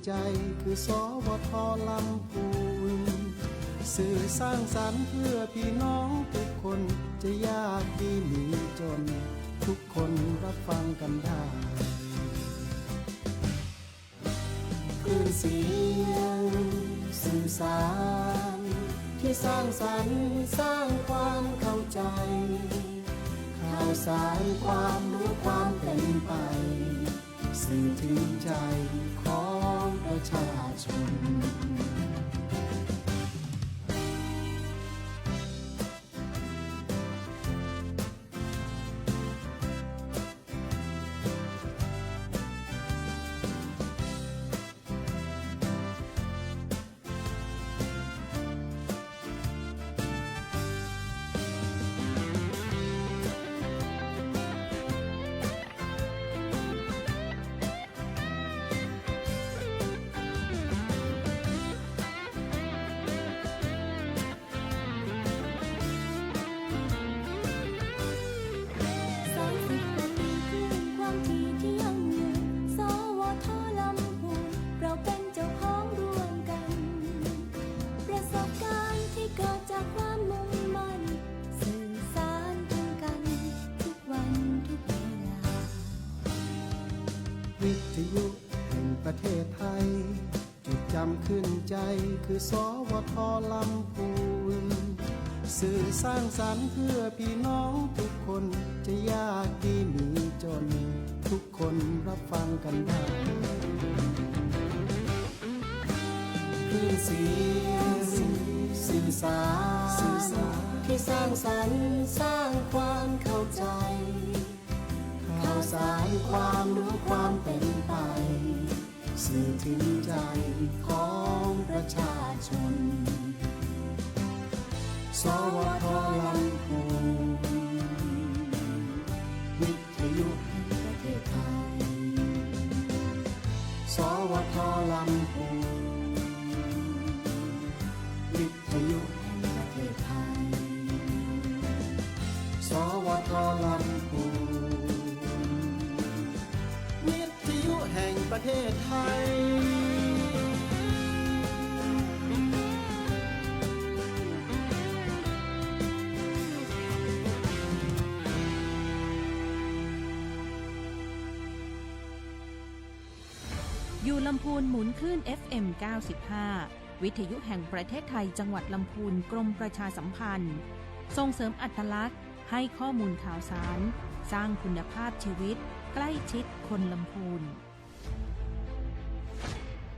ใจคือสวทลำพูนสื่อสร้างสรรค์เพื่อพี่น้องทุกคนจะยากดีมีจนทุกคนรับฟังกันได้คลื่นเสียงสื่อสารที่สร้างสรรค์สร้างความเข้าใจข่าวสารความรู้ความเป็นไปสื่อถึงใจของประชาชนวิทยุแห่งประเทศไทยจุดจำขึ้นใจคือสวทลำพูนสื่อสร้างสรรค์เพื่อพี่น้องทุกคนจะยากดีมีจนทุกคนรับฟังกันได้คลื่นเสียงสื่อสารที่สร้างสรรค์สร้างความเข้าใจข่าวสารความรู้ความเป็นไปสื่อถึงใจของประชาชนสวทลำพูนวิทยุแห่งประเทศไทยสวทลำพูนวิทยุแห่งประเทศไทยสวทลำพูนวิทยุแห่งประเทศไทยอยู่ลำพูนหมุนคลื่น FM 95 วิทยุแห่งประเทศไทยจังหวัดลำพูนกรมประชาสัมพันธ์ส่งเสริมอัตลักษณ์ให้ข้อมูลข่าวสารสร้างคุณภาพชีวิตใกล้ชิดคนลำพูน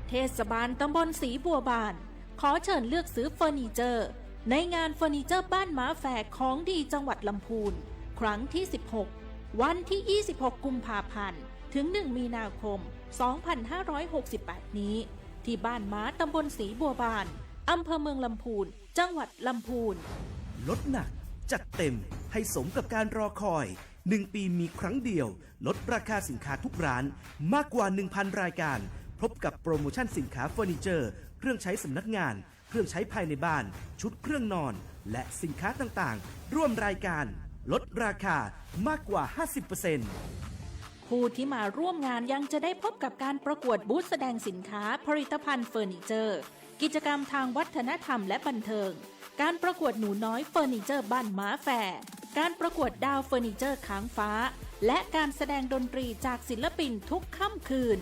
เทศบาลตำบลศรีบัวบานขอเชิญเลือกซื้อเฟอร์นิเจอร์ในงานเฟอร์นิเจอร์บ้านม้าแฝกของดีจังหวัดลำพูนครั้งที่16วันที่26กุมภาพันธ์ถึง1มีนาคม2568นี้ที่บ้านม้าตำบลศรีบัวบานอำเภอเมืองลำพูนจังหวัดลำพูนลดหนักจัดเต็มให้สมกับการรอคอย1 ปีมีครั้งเดียวลดราคาสินค้าทุกร้านมากกว่า 1,000 รายการพบกับโปรโมชั่นสินค้าเฟอร์นิเจอร์เครื่องใช้สำนักงานเครื่องใช้ภายในบ้านชุดเครื่องนอนและสินค้าต่างๆร่วมรายการลดราคามากกว่า 50%ผู้ที่มาร่วมงานยังจะได้พบกับการประกวดบูธแสดงสินค้าผลิตภัณฑ์เฟอร์นิเจอร์กิจกรรมทางวัฒนธรรมและบันเทิงการประกวดหนูน้อยเฟอร์นิเจอร์บ้านม้าแฝกการประกวดดาวเฟอร์นิเจอร์ค้างฟ้าและการแสดงดนตรีจากศิลปินทุกค่ำคืน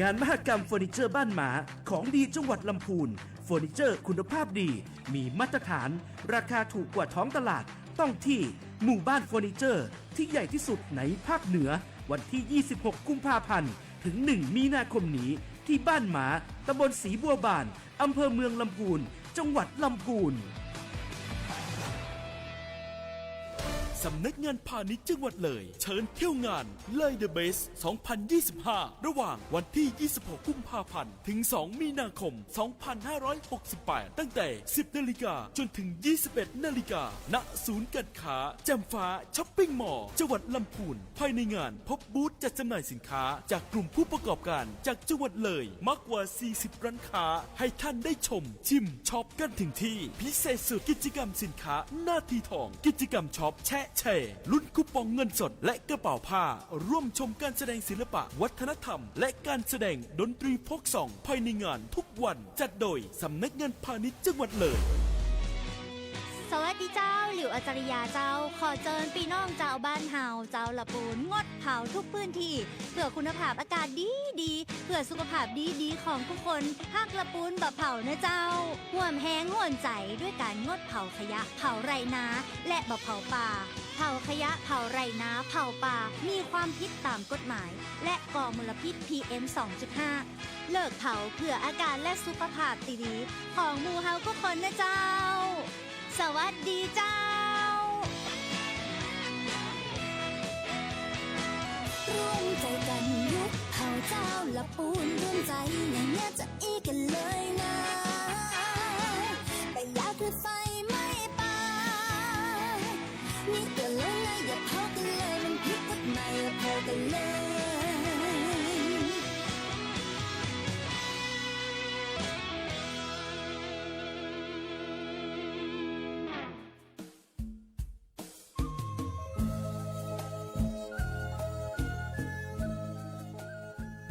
งานมหกรรมเฟอร์นิเจอร์บ้านหมาของดีจังหวัดลำพูนเฟอร์นิเจอร์คุณภาพดีมีมาตรฐานราคาถูกกว่าท้องตลาดต้องที่หมู่บ้านเฟอร์นิเจอร์ที่ใหญ่ที่สุดในภาคเหนือวันที่26กุมภาพันธ์ถึง1มีนาคมนี้ที่บ้านหมาตำบลศรีบัวบานอำเภอเมืองลำพูนจังหวัดลำพูน สำนักงานพาณิชย์จังหวัดเลยเชิญเที่ยวงานเลยเดอะเบส 2025 ระหว่างวันที่ 26 กุมภาพันธ์ ถึง 2 มีนาคม 2568 ตั้งแต่ 10 นาฬิกาจนถึง 21 นาฬิกา ณ ศูนย์การค้าแจ่มฟ้าช้อปปิ้งมอลล์จังหวัดลำพูน ภายในงานพบบูธจัดจำหน่ายสินค้าจากกลุ่มผู้ประกอบการจากจังหวัดเลยมากกว่า 40 ร้านค้าให้ท่านได้ชมชิมช็อปกันถึงที่พิเศษสุดกิจกรรมสินค้าหน้าทีทองกิจกรรมช็อปแชะ แชร์ลุ้นคูปองเงินสดและกระเป๋าผ้าร่วมชมการแสดงศิลปะวัฒนธรรมและการแสดงดนตรีโฟล์กซองภายในงานทุกวันจัดโดยสำนักงานพาณิชย์จังหวัดเลย สวัสดีเจ้าหลิวอาจารยาเจ้าขอเจิญพี่น้องเจ้าบ้านเฮาเจ้าละปูนงดเผาทุกพื้นที่เพื่อคุณภาพอากาศดีเพื่อสุขภาพดีของทุกคนฮักละปูนบะเผานะเจ้าห่วมแห้งห่วนใจด้วยการงดเผาขยะเผาไรนาและบะเผาป่าเผาขยะเผาไรนาเผาป่ามีความผิดตามกฎหมายและก่อมลพิษ PM 2.5 เลิกเผาเพื่ออากาศและสุขภาพดีๆของหมู่เฮาทุกคนนะเจ้าสวัสดีเจ้าร่วมใจกันยุบเผาเจ้าละปูนร่วมใจอย่างเนี้ยจะอีกันเลยนะแต่อยากคือไฟไม่ป่านี่เตือนเลยนะอย่าเผากันเลยมันผิดกฎหมายอย่าเผากันเลย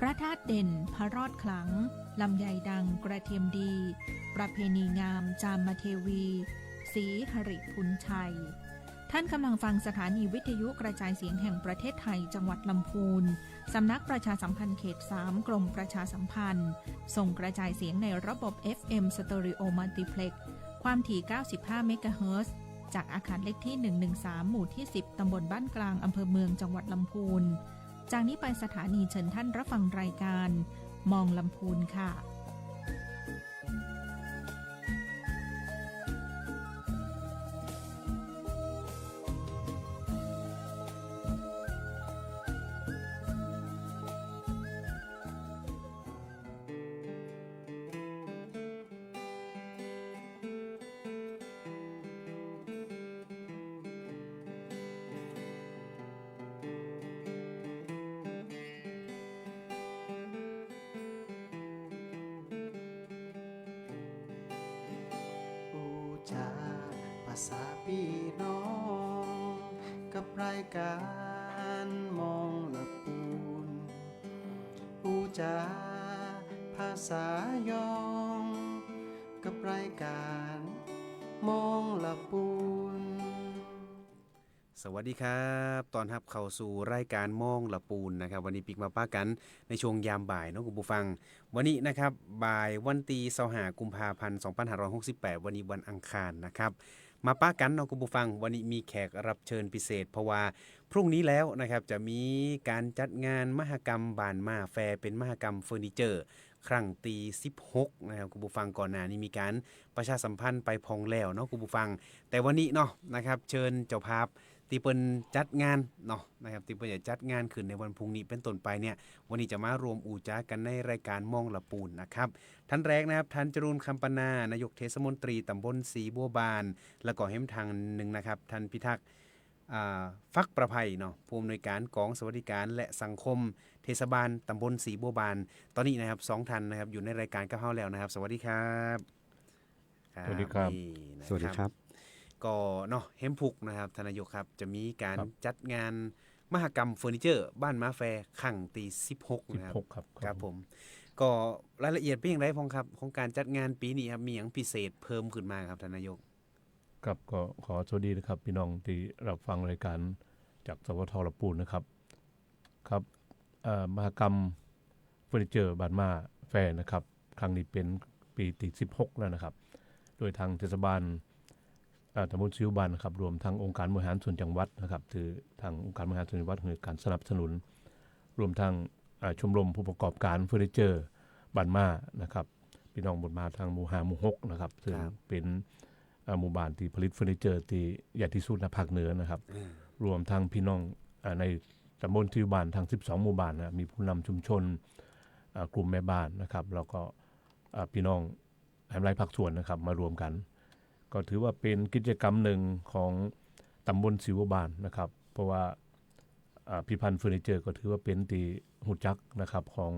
พระธาตุเด่นพระรอดขลังลำไยดังกระเทียมดีประเพณีงามจามเทวีศรีหริพุนชัยท่านกำลังฟังสถานีวิทยุกระจายเสียงแห่งประเทศไทยจังหวัดลำพูนสำนักประชาสัมพันธ์เขต 3 กรมประชาสัมพันธ์ส่งกระจายเสียงในระบบ FM Stereo Multiplex ความถี่ 95 เมกะเฮิรตซ์จากอาคารเลขที่ 113 หมู่ที่ 10 ตำบลบ้านกลางอำเภอเมืองจังหวัดลำพูนจากนี้ไปสถานีเชิญท่านรับฟังรายการมองลำพูนค่ะ ภาษาพี่น้องกับรายการมองละปูนอูจาภาษายองกับรายการมองละปูนสวัสดีครับตอนรับเข้าสู่รายการมองละปูนนะครับวันนี้ปิกมาป้ากันในช่วงยามบ่ายเนาะคุณผู้ฟังวันนี้นะครับบ่ายวันที่25 กุมภาพันธ์ 2568วันนี้วันอังคารนะครับมาป้ากันเนาะคุณผู้ฟังวันนี้มีแขกรับเชิญพิเศษเพราะว่าพรุ่งนี้แล้วนะครับจะมีการจัดงานมหกรรมบ้านมาแฟร์เป็นมหกรรมเฟอร์นิเจอร์ครั้งที่16นะครับคุณผู้ฟังก่อนหน้านี้มีการประชาสัมพันธ์ไปพองแล้วเนาะคุณผู้ฟังแต่วันนี้เนาะนะครับเชิญเจ้าภาพที่เปิ้นจัดงานเนาะนะครับที่เปิ้นจะจัดงานขึ้นในวันพรุ่งนี้เป็นต้นไปเนี่ยวันนี้จะมารวมอู่จ้ากันในรายการมองละปูนนะครับท่านแรกนะครับท่านจรูนคำปนานายกเทศมนตรีตำบลศรีบัวบานแล้วก็เห็นทางหนึ่งนะครับท่านพิทักษ์ฟักประภัยเนาะผู้อำนวยการกองสวัสดิการและสังคมเทศบาลตำบลศรีบัวบานตอนนี้นะครับ2ท่านนะครับอยู่ในรายการกับเฮาแล้วนะครับสวัสดีครับสวัสดีครับสวัสดีครับก็เนาะเฮมพุกนะครับทนายกครับจะมีการจัดงานมหกรรมเฟอร์นิเจอร์บ้านม้าแฟร์ครั้งที่16นะครับครับผมก็รายละเอียดเป็นอย่างไรพ้องครับของการจัดงานปีนี้ครับมีอย่างพิเศษเพิ่มขึ้นมาครับทนายกครับก็ขอสวัสดีนะครับพี่น้องที่รับฟังรายการจากสวทลำพูนนะครับครับมหกรรมเฟอร์นิเจอร์บ้านม้าแฟร์นะครับครั้งนี้เป็นปีที่16แล้วนะครับโดยทางเทศบาลตำบลศรีบัวบานนะครับรวมทั้งองค์การบริหารส่วนจังหวัดนะครับถือทางองค์การบริหารส่วนจังหวัดคือการสนับสนุนรวมทั้งชมรมผู้ประกอบการเฟอร์นิเจอร์บ้านม้านะครับพี่น้องบนมาทางหมู่5หมู่6นะครับซึ่งเป็นหมู่บ้านที่ผลิตเฟอร์นิเจอร์ที่ใหญ่ที่สุดในภาคเหนือนะครับรวมทั้งพี่น้องในตำบลศรีบัวบานทั้ง12หมู่บ้านนะมีผู้นำชุมชนกลุ่มแม่บ้านนะครับแล้วก็พี่น้องแหมไร่ภาคส่วนนะครับมารวมกันก็ถือว่าเป็นกิจกรรมหนึ่งของตำบลศรีบัวบานนะครับเพราะว่าพิพันธ์เฟอร์นิเจอร์ก็ถือว่าเป็นที่หูจักนะครับของ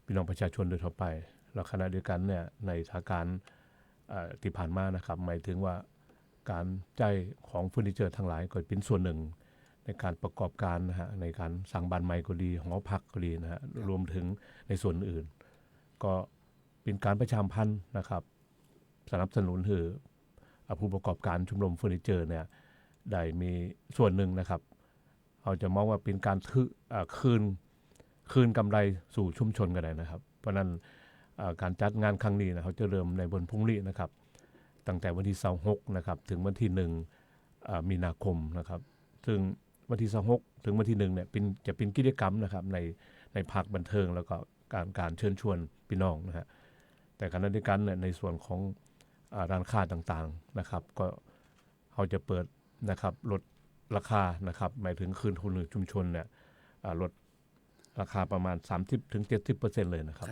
พี่น้องประชาชนโดยทั่วไปแล้วขณะเดียวกันเนี่ยในสถานการณ์ที่ผ่านมานะครับหมายถึงว่า การจ่ายของเฟอร์นิเจอร์ทั้งหลายก็เป็นส่วนหนึ่งในการประกอบการนะฮะในการสร้างบ้านใหม่ก็ดีหอพักก็ดีนะฮะรวมถึงในส่วนอื่นก็เป็นการประชาสัมพันธ์นะครับสนับสนุนให้ผู้ประกอบการชมรมเฟอร์นิเจอร์เนี่ยได้มีส่วนหนึ่งนะครับเราจะมองว่าเป็นการคืนกำไรสู่ชุมชนกันได้นะครับเพราะนั้นการจัดงานครั้งนี้นะเขาจะเริ่มในวันพรุ่งนี้นะครับตั้งแต่วันที่26นะครับถึงวันที่1มีนาคมนะครับซึ่งวันที่26ถึงวันที่1เนี่ยจะเป็นกิจกรรมนะครับในภาคบันเทิงแล้วก็การเชิญชวนพี่น้องนะฮะแต่ขณะเดียวกันเนี่ยในส่วนของร้านค้าต่างๆนะครับก็เขาจะเปิดนะครับลดราคานะครับหมายถึงคืนทุนชุมชนเนี่ยลดราคาประมาณ 30-70% เลยนะครับ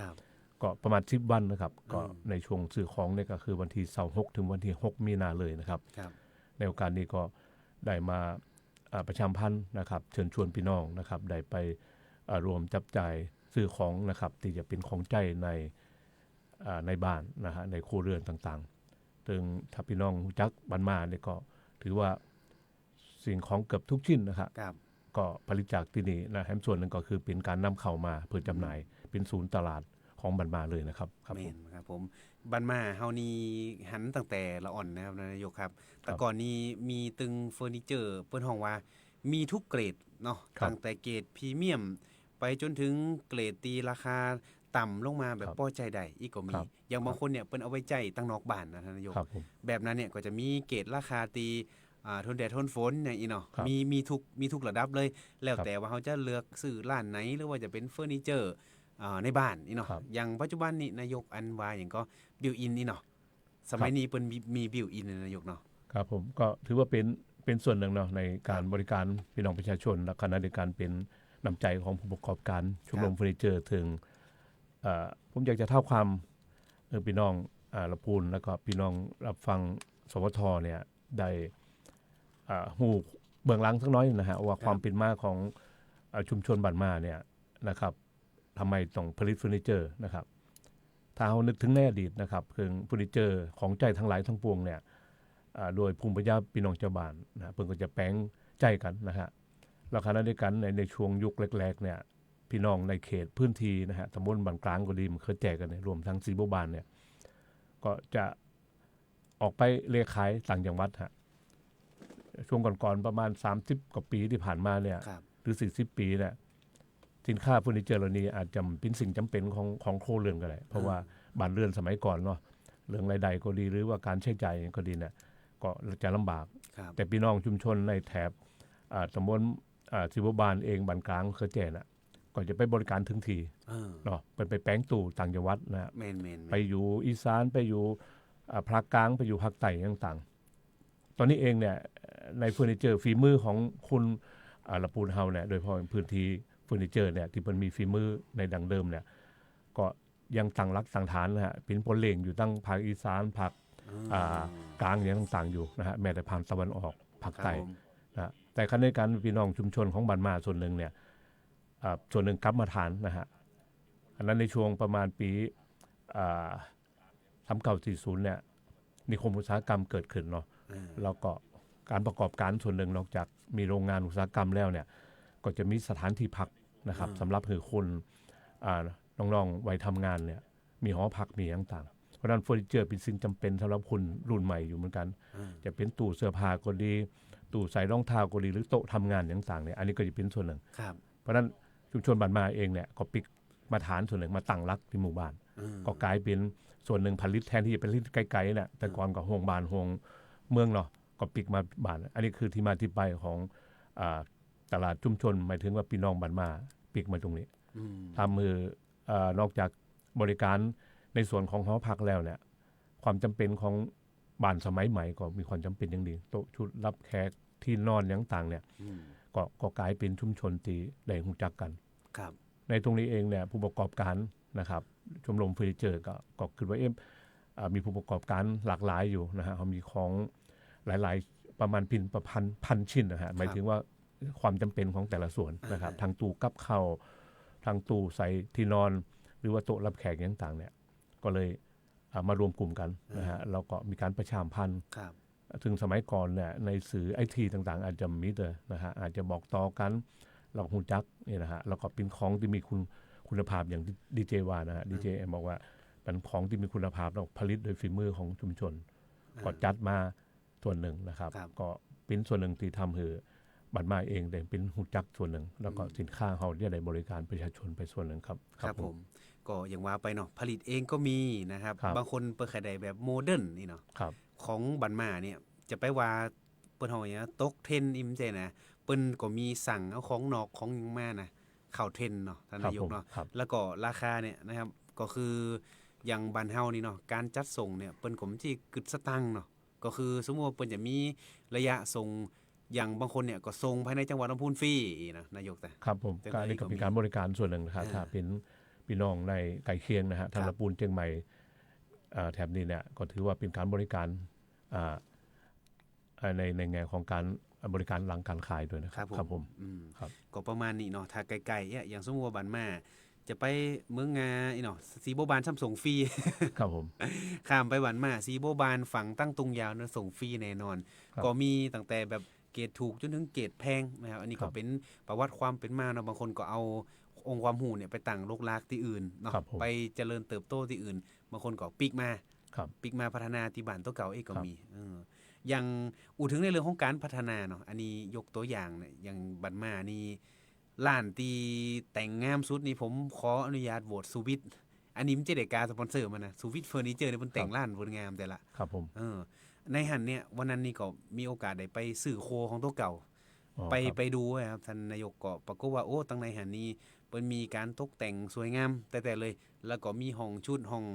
ก็ประมาณ10วันนะครับก็ในช่วงซื้อของเนี่ยก็คือวันที่26ถึงวันที่6มีนาเลยนะครับในโอกาสนี้ก็ได้มาประชาสัมพันธ์นะครับเชิญชวนพี่น้องนะครับได้ไปรวมจับจ่ายซื้อของนะครับที่จะเป็นของใจในบ้านนะฮะในครัวเรือนต่างๆซึ่งถ้าพี่น้องรู้จักบ้านมาเนี่ยก็ถือว่าสิ่งของเกือบทุกชิ้นนะครับก็ผลิตจากที่นี่นะแถมส่วนหนึ่งก็คือเป็นการนำเข้ามาเพื่อจำหน่ายเป็นศูนย์ตลาดของบ้านมาเลยนะครับครับผมบ้านมาเฮานี่หันตั้งแต่ละอ่อนนะครับนายกครับแต่ก่อนนี้มีตึงเฟอร์นิเจอร์เปิ้นห้องว่ามีทุกเกรดเนาะตั้งแต่เกรดพรีเมียมไปจนถึงเกรดตีราคาต่ำลงมาแบบป้อใจได้อีกก็มีอย่างบางคนเนี่ยเปิ้นเอาไว้ใจตั้งนอกบ้านนะท่านนายกแบบนั้นเนี่ยก็จะมีเกรดราคาตีทนแดดทนฝนอย่างอีเนาะมีทุกระดับเลยแล้วแต่ว่าเขาจะเลือกซื้อร้านไหนหรือว่าจะเป็นเฟอร์นิเจอร์ในบ้านนี่เนาะอย่างปัจจุบันนี้นายกอันว่าอย่างก็บิวอินนี่เนาะสมัยนี้เปิ้นมีบิวอินนายกเนาะครับผมก็ถือว่าเป็นส่วนหนึ่งเนาะในการบริการพี่น้องประชาชนและขณะเดียวกันเป็นน้ำใจของผู้ประกอบการชมรมเฟอร์นิเจอร์ถึงผมอยากจะเท่าความพี่น้องละพูนแล้วก็พี่น้องรับฟังสวทเนี่ยได้หูเบื้องหลังสักน้อยนะฮะว่าความเป็นมาของชุมชนบ้านมาเนี่ยนะครับทำไมต้องผลิตเฟอร์นิเจอร์นะครับถ้าเรานึกถึงในอดีตนะครับคือเฟอร์นิเจอร์ของใจทั้งหลายทั้งปวงเนี่ยโดยภูมิปัญญาพี่น้องชาวบ้านนะเพิ่นก็จะแปลงใจกันนะฮะแล้วขณะเดียวกันในช่วงยุคแรกๆเนี่ยพี่น้องในเขตพื้นที่นะฮะตำบลบ้านกลางก็ดีมันเคยแจกกันรวมทั้ง4หมู่บ้านเนี่ยก็จะออกไปเลขขายต่างจังหวัดฮะช่วงก่อนๆประมาณ30กว่าปีที่ผ่านมาเนี่ยหรือ40ปีเนี่ยสินค้าเฟอร์นิเจอร์เหล่านี้อาจจะเป็นสิ่งจำเป็นของครัวเรือนก็ได้เพราะว่าบ้านเรือนสมัยก่อนเนาะเรื่องรายได้ก็ดีหรือว่าการใช้จ่ายก็ดีเนี่ยก็จะลำบากแต่พี่น้องชุมชนในแถบตำบลสิบบ้านเองบ้านกลางเคยแจ้น่ะก็จะไปบริการถึงทีเนาะไปแป้งตู่ต่างจังหวัดนะไปอยู่อีสานไปอยู่ภาคกลางไปอยู่ภาคใต้ต่างๆตอนนี้เองเนี่ยในเฟอร์นิเจอร์ฝีมือของคุณละปูนเฮาเนี่ยโดยเฉพาะพื้นที่เฟอร์นิเจอร์เนี่ยที่มันมีฝีมือในดังเดิมเนี่ยก็ยังตั้งรักตั้งฐานนะฮะเป็นพลเล่งอยู่ตั้งภาคอีสานภาคกลางอย่างต่างๆอยู่นะฮะแม้แต่ภาคตะวันออกภาคใต้นะแต่ขณะเดียวกันพี่น้องชุมชนของบ้านมาส่วนหนึ่งเนี่ยส่วนหนึ่งกลับมาฐานนะฮะอันนั้นในช่วงประมาณปี3940เนี่ยนิคมอุตสาหกรรมเกิดขึ้นเนาะแล้วก็การประกอบการส่วนหนึ่งนอกจากมีโรงงานอุตสาหกรรมแล้วเนี่ยก็จะมีสถานที่พักนะครับสำหรับให้คนน้องๆวัยทำงานเนี่ยมีหอพักมีต่างๆเพราะนั้นเฟอร์นิเจอร์เป็นสิ่งจำเป็นสำหรับคนรุ่นใหม่อยู่เหมือนกันจะเป็นตู้เสื้อผ้าก็ดีตู้ใส่รองเท้าก็ดีหรือโต๊ะทำงานต่างๆเนี่ยอันนี้ก็จะเป็นส่วนหนึ่งเพราะนั้นชุมชนบ้านมาเองเนี่ยก็ปิกมาฐานส่วนหนึ่งมาตั้งรักที่หมู่บ้านก็กลายเป็นส่วนหนึ่งผลิตแทนที่จะเป็นผลิตไกลๆเนี่ยแต่ก่อนก็โฮงบ้านโฮงเมืองเนาะก็ปิกมาบ้านอันนี้คือที่มาที่ไปของตลาดชุมชนหมายถึงว่าพี่น้องบ้านมาปิกมาตรงนี้ทำมือนอกจากบริการในส่วนของหอพักแล้วเนี่ยความจำเป็นของบ้านสมัยใหม่ก็มีความจำเป็นอย่างดีโต๊ะชุดรับแขกที่นอนต่างๆเนี่ยก็กลายเป็นชุมชนที่ได้รู้จักกันในตรงนี้เองเนี่ยผู้ประกอบการนะครับชมรมเฟอร์นิเจอร์ก็คิดว่ามีผู้ประกอบการหลากหลายอยู่นะฮะเขามีของหลายๆประมาณพันชิ้นนะฮะหมายถึงว่าความจำเป็นของแต่ละส่วนนะครับทางตู้กับข้าวทางตู้ใส่ที่นอนหรือว่าโต๊ะรับแขกต่างๆเนี่ยก็เลยมารวมกลุ่มกันนะฮะแล้วก็มีการประชาสัมพันธ์ ซึ่งสมัยก่อนเนี่ยในสื่อไอทีต่างๆอาจจะมีแต่นะฮะอาจจะบอกต่อกันเราหูจักนี่นะฮะแล้วก็เป็นของที่มีคุณภาพอย่างดีเจว่านะฮะดีเจบอกว่าเป็นของที่มีคุณภาพแล้วผลิตโดยฝีมือของชุมชนก็จัดมาส่วนหนึ่งนะครับก็เป็นส่วนหนึ่งที่ทำให้บัตรมาเองได้เป็นหูจักส่วนหนึ่งแล้วก็สินค้าเขาได้บริการประชาชนไปส่วนหนึ่งครับครับผมก็อย่างว่าไปเนาะผลิตเองก็มีนะครับบางคนเปิดขายได้แบบโมเดิร์นนี่เนาะของบัตรมาเนี่ยจะไปว่าเปิ้นเฮาอย่างตกเทรนด์อิมเจนะเปิ้นก็มีสั่งเอาของนอกของยังมานะเข้าเทรนด์เนาะท่านนายกเนาะแล้วก็ราคาเนี่ยนะครับก็คืออย่างบ้านเฮานี่เนาะการจัดส่งเนี่ยเปิ้นก็มีที่กึดสตังค์เนาะก็คือสมมุติว่าเปิ้นจะมีระยะส่งอย่างบางคนเนี่ยก็ส่งภายในจังหวัดลำพูนฟรีนะนายกแต่ครับผมการนี้ก็เป็นการบริการส่วนหนึ่งนะครับถ้าเป็นพี่น้องในไก่เคียงนะฮะทางลำพูนเชียงใหม่แถบนี้เนี่ยก็ถือว่าเป็นการบริการในแง่ของการบริการหลังการขายด้วยนะครับผมครับก็ประมาณนี้เนาะถ้าไกลๆอย่างสมมุติว่าบ้านมาจะไปเมืองงาเนาะสีโบบานส่งฟรีครับผมข้ามไปบ้านมาสีโบบานฝั่งตั้งตุงยาวนะส่งฟรีแน่นอนก็มีตั้งแต่แบบเกรดถูกจนถึงเกรดแพงนะครับอันนี้ก็เป็นประวัติความเป็นมาเนาะบางคนก็เอาองค์ความรู้เนี่ยไปตั้งโลกลากที่อื่นเนาะไปเจริญเติบโตที่อื่นบางคนก็ปิกมาพัฒนาที่บ้านตัวเก่าเองก็มีอย่างถึงในเรื่องของการพัฒนาเนาะอันนี้ยกตัวอย่างเนี่ยอย่างบันมานี่ร้านตีแต่งงามสุดนี่ผมขออนุญาตโหวตสุวิทย์อันนี้มันจะได้การสปอนเซอร์มานะสุวิทย์เฟอร์นิเจอร์เนี่ยเพิ่นแต่งร้านเพิ่นงามแต่ละครับผมในหันเนี่ยวันนั้นนี่ก็มีโอกาสได้ไปซื้อโคของตัวเก่าไปดูครับท่านนายกก็ปรากฏว่าตั้งในหันนี้เปิ้นมีการตกแต่งสวยงามแต่เลยแล้วก็มีห้องชุดห้อง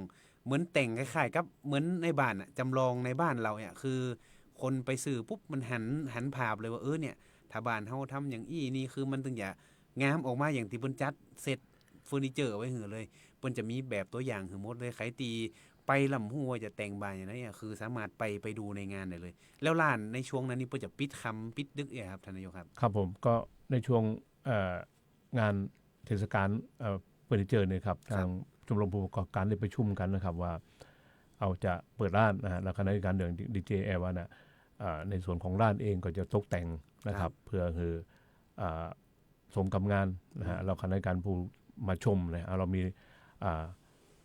เหมือนแต่งคล้ายๆกับเหมือนในบ้านน่ะจำลองในบ้านเราเนี่ยคือคนไปซื้อปุ๊บมันหันภาพเลยว่าเนี่ยถ้าบ้านเฮาทำอย่างอี้นี่คือมันถึงจะงามออกมาอย่างที่เปิ้นจัดเสร็จเฟอร์นิเจอร์ไว้หือเลยเปิ้นจะมีแบบตัวอย่างหือหมดเลยใครตีไปลำฮู้ว่าจะแต่งบ้านอย่างนั้นคือสามารถไปดูในงานได้เลยแล้วร้านในช่วงนั้นนี่เปิ้นจะปิดค่ำปิดดึกครับท่านนายกครับครับผมก็ในช่วงงานเทศกาลเฟอร์นิเจอร์เนี่ยครับทางชมรมผู้ประกอบการได้ประชุมกันนะครับว่าเอาจะเปิดร้านนะฮะแล้วคณะกรรมการเดินดีเจแอร์ว่านะในส่วนของร้านเองก็จะตกแต่งนะครับเพื่อคือสมกับงานนะฮะเราคณะกรรมการผู้มาชมนะเรามี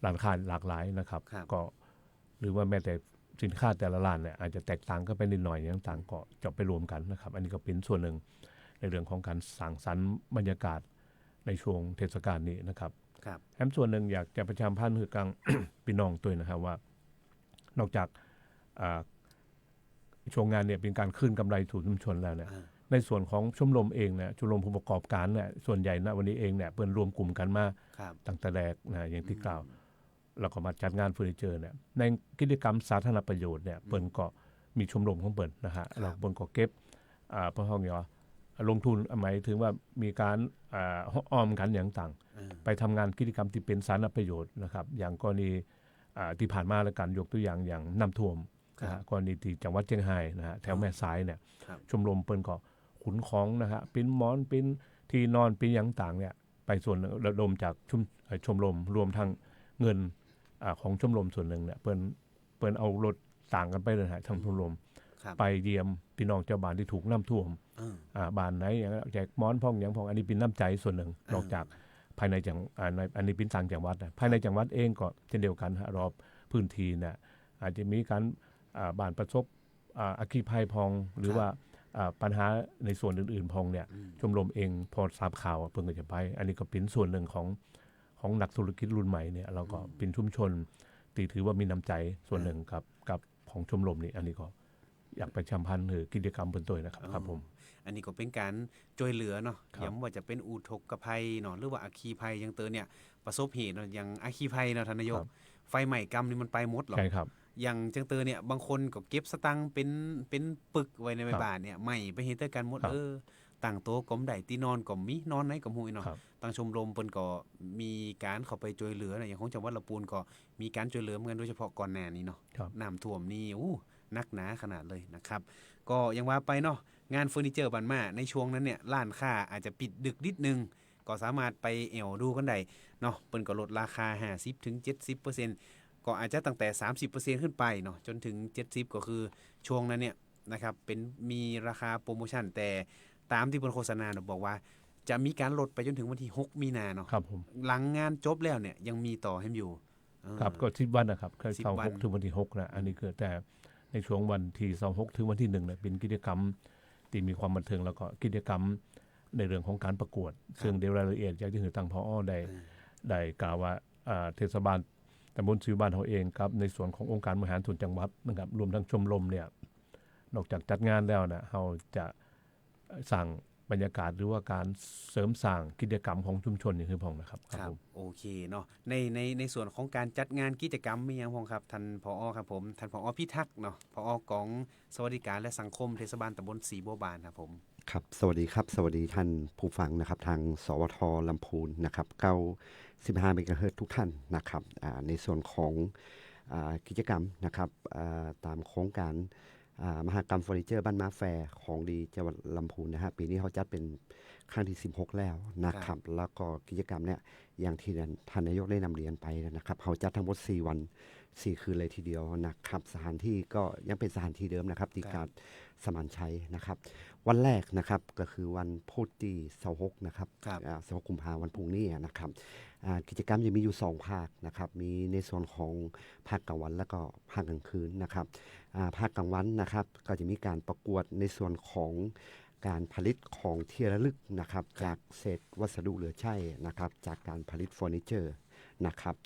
ร้านค้าหลากหลายนะครับก็หรือว่าแม้แต่สินค้าแต่ละร้านเนี่ยอาจจะแตกต่างกันไปนิดหน่อยอย่างต่างก็จะไปรวมกันนะครับอันนี้ก็เป็นส่วนหนึ่งในเรื่องของการสร้างสรรค์บรรยากาศในช่วงเทศกาลนี้นะครับแถมส่วนหนึ่งอยากจะประชาสัมพันธ์คือกลาง พี่น้องตัวนะครับว่านอกจากช่วงงานเนี่ยเป็นการคืนกำไรสู่ชุมชนแล้วเนี่ยในส่วนของชมรมเองเนี่ยชมรมผู้ประกอบการเนี่ยส่วนใหญ่ณวันนี้เองเนี่ยเพิ่นรวมกลุ่มกันมาตั้งแต่แรกนะอย่างที่กล่าวแล้วก็มาจัดงานเฟอร์นิเจอร์เนี่ยในกิจกรรมสาธารณประโยชน์เนี่ยเพิ่นก็มีชมรมของเพิ่นนะฮะแล้วเพิ่นก็เก็บเพราะเฮาเนี่ยลงทุนหมายถึงว่ามีการออมกันอย่างต่างไปทำงานกิจกรรมที่เป็นสาธารณประโยชน์นะครับอย่างกรณีที่ผ่านมาแล้วกันยกตัวอย่างน้ำท่วมกรณีที่จังหวัดเชียงรายนะฮะแถวแม่สายเนี่ยชมรมเปิ้นก็ขุนของนะฮะปิ้นหมอนปิ้นที่นอนปิ้นอย่างต่างเนี่ยไปส่วนระดมจากชมรมรวมทั้งเงินของชมรมส่วนหนึ่งเนี่ยเปิ้นเอารถต่างกันไปเลยฮะทั้งชมรมไปเยี่ยมพี่น้องเจ้าบ้านที่ถูกน้ำท่วมบ้านไหนอย่างแจกหมอนพองอย่างพองอันนี้เป็นน้ำใจส่วนหนึ่งนอกจากภายในจังอันนี้เป็นต่างจังหวัดภายในจังหวัดเองก็เช่นเดียวกันรอบพื้นที่เนี่ยอาจจะมีการบ้านประสบอัคคีภัยพองหรือว่าปัญหาในส่วนอื่นๆพองเนี่ยชมรมเองพอทราบข่าวเพิ่งจะไปอันนี้ก็เป็นส่วนหนึ่งของนักธุรกิจรุ่นใหม่เนี่ยเราก็เป็นชุมชนตีถือว่ามีน้ำใจส่วนหนึ่งกับของชมรมนี่อันนี้ก็อยากไปชมพันธ์หรือกิจกรรมเป็นตัวนะครับผมอันนี้ก็เป็นการช่วยเหลือเนาะย้ำว่าจะเป็นอุทกภัยเนาะหรือว่าอัคคีภัยยังเตอเนี่ยประสบเหตุเนาะอย่างอัคคีภัยเนาะท่านนายกไฟไหม้กรรมนี่มันไปหมดหรอใช่ครับอย่างจังเตอเนี่ยบางคนก็เก็บสตังค์เป็นปึกไว้ในบ้านเนี่ยไหม้ไปเฮ็ดกันหมดต่างโต๊ะก็ได้ที่นอนก็มีนอนไหนก็ฮู้เนาะตั้งชมรมเพิ่นก็มีการเข้าไปช่วยเหลืออย่างของจังหวัดลำพูนก็มีการช่วยเหลือเหมือนกันโดยเฉพาะก่อนหน้านี้เนาะน้ำท่วมนี่นักหนาขนาดเลยนะครับก็ยังว่าไปเนาะงานเฟอร์นิเจอร์บ้านมาในช่วงนั้นเนี่ยร้านค้าอาจจะปิดดึกนิดนึงก็สามารถไปแอวดูกันได้เนาะเปิ้นก็ลดราคา 50-70% ก็อาจจะตั้งแต่ 30% ขึ้นไปเนาะจนถึง70ก็คือช่วงนั้นเนี่ย นะครับเป็นมีราคาโปรโมชั่นแต่ตามที่บนโฆษณาบอกว่าจะมีการลดไปจนถึงวันที่6มีนาเนาะ ครับผม หลังงานจบแล้วเนี่ยยังมีต่อให้อยู่ ครับก็10 วันนะครับคือ 10 วัน 26ถึงวันที่6นะอันนี้คือแต่ในช่วงวันที่26ถึงวันที่1เนี่ยเป็นกิจกรรมที่มีความบันเทิงแล้วก็กิจกรรมในเรื่องของการประกวด ซึ่งในรายละเอียดอยากจะให้ทางผอ.ได้กล่าวว่าเทศบาลตำบลศรีบ้านเฮาเองครับในส่วนขององค์การบริหารส่วนจังหวัดนะครับรวมทั้งชมรมเนี่ยนอกจากจัดงานแล้วนะเฮาจะสร้างบรรยากาศหรือว่าการเสริมสร้างกิจกรรมของชุมชนอย่างที่ผมนะครับ ครับ ผม โอเคเนาะในส่วนของการจัดงานกิจกรรมมีอย่างพงครับท่านผอ.ครับผมท่านผอ.พิทักษ์เนาะผอ.กองสวัสดิการและสังคมเทศบาลตำบลศรีบัวบานครับผม ครับสวัสดีครับสวัสดีท่านผู้ฟังนะครับทางสวทลำพูนนะครับ95 เมกะเฮิรตซ์ทุกท่านนะครับในส่วนของกิจกรรมนะครับตามโครงการมหกรรมเฟอร์นิเจอร์บ้านม้าแฟร์ของดีจังหวัดลำพูนนะฮะปีนี้เขาจัดเป็นครั้งที่16แล้วนะครับแล้วก็กิจกรรมเนี่ยอย่างที่ท่านนายกได้นำเรียนไปนะครับเขาจัดทั้งหมด4 วัน 4 คืนเลยทีเดียวนะครับสถานที่ก็ยังเป็นสถานที่เดิมนะครับที่การสมานชัยนะครับวันแรกนะครับก็คือวันพุธที่26นะครับ26 กุมภาพันธ์วันพรุ่งนี้นะครับกิจกรรมจะมีอยู่2 ภาคนะครับมีในส่วนของภาคกลางวันแล้วก็ภาคกลางคืนนะครับภาคกลางวันนะครับก็จะมีการประกวดในส่วนของการผลิตของที่ระลึกนะครับจากเศษวัสดุเหลือใช้นะครับจากการผลิตเฟอร์นิเจอร์นะครับ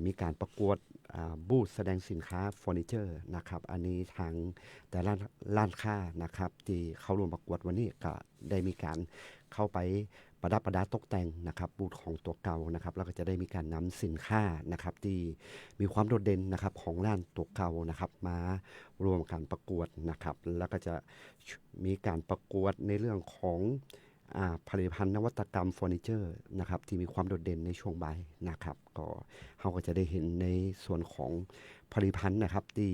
มีการประกวดบูธแสดงสินค้าเฟอร์นิเจอร์นะครับอันนี้ทางแต่ละร้านค้านะครับที่เข้าร่วมประกวดวันนี้ก็ได้มีการเข้าไปประดับประดาตกแต่งนะครับบูธของตัวเก่านะครับแล้วก็จะได้มีการนำสินค้านะครับที่มีความโดดเด่นนะครับของร้านตัวเก่านะครับมารวมกันประกวดนะครับแล้วก็จะมีการประกวดในเรื่องของผลิตภัณฑ์นวัตกรรมเฟอร์นิเจอร์นะครับที่มีความโดดเด่นในช่วงบ่ายนะครับก็เราก็จะได้เห็นในส่วนของผลิตภัณฑ์นะครับที่